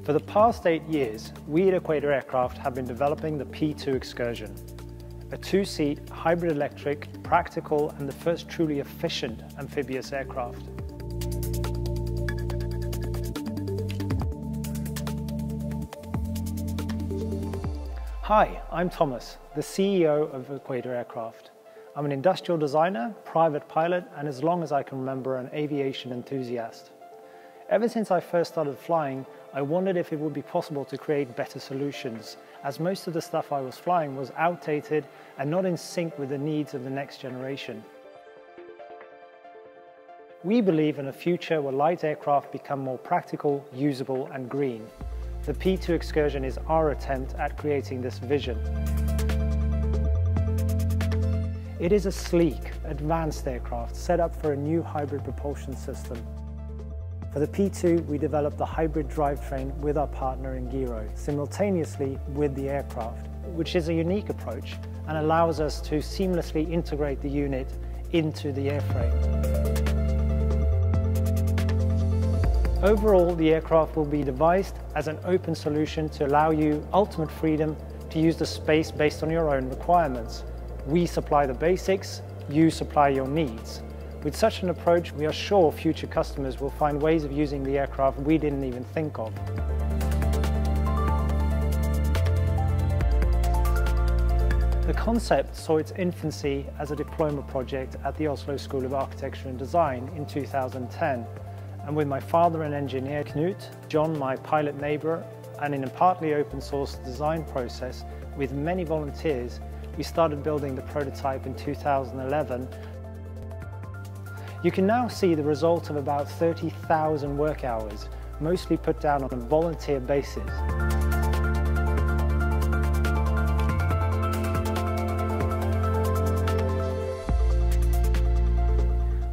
For the past 8 years, we at Equator Aircraft have been developing the P2 Xcursion, a two-seat, hybrid electric, practical and the first truly efficient amphibious aircraft. Hi, I'm Thomas, the CEO of Equator Aircraft. I'm an industrial designer, private pilot, and as long as I can remember, an aviation enthusiast. Ever since I first started flying, I wondered if it would be possible to create better solutions, as most of the stuff I was flying was outdated and not in sync with the needs of the next generation. We believe in a future where light aircraft become more practical, usable and green. The P2 Xcursion is our attempt at creating this vision. It is a sleek, advanced aircraft set up for a new hybrid propulsion system. For the P2, we developed the hybrid drivetrain with our partner Xcursion, simultaneously with the aircraft, which is a unique approach and allows us to seamlessly integrate the unit into the airframe. Overall, the aircraft will be devised as an open solution to allow you ultimate freedom to use the space based on your own requirements. We supply the basics, you supply your needs. With such an approach, we are sure future customers will find ways of using the aircraft we didn't even think of. The concept saw its infancy as a diploma project at the Oslo School of Architecture and Design in 2010. And with my father, an engineer, Knut, John, my pilot neighbour, and in a partly open source design process with many volunteers, we started building the prototype in 2011. You can now see the result of about 30,000 work hours, mostly put down on a volunteer basis.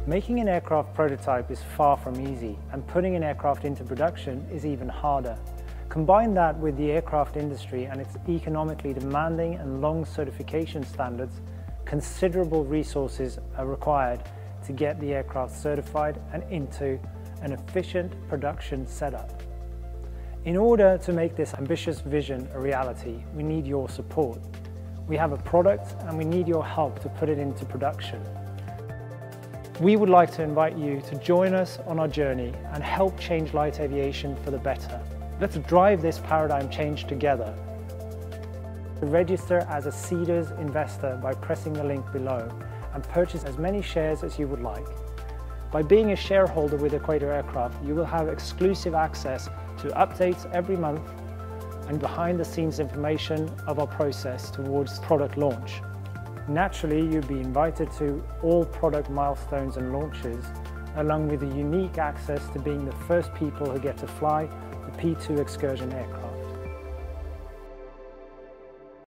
Making an aircraft prototype is far from easy, and putting an aircraft into production is even harder. Combine that with the aircraft industry and its economically demanding and long certification standards, considerable resources are required to get the aircraft certified and into an efficient production setup. In order to make this ambitious vision a reality, we need your support. We have a product and we need your help to put it into production. We would like to invite you to join us on our journey and help change light aviation for the better. Let's drive this paradigm change together. Register as a Seeders investor by pressing the link below and purchase as many shares as you would like. By being a shareholder with Equator Aircraft, you will have exclusive access to updates every month and behind-the-scenes information of our process towards product launch. Naturally, you'll be invited to all product milestones and launches, along with the unique access to being the first people who get to fly the P2 Xcursion aircraft.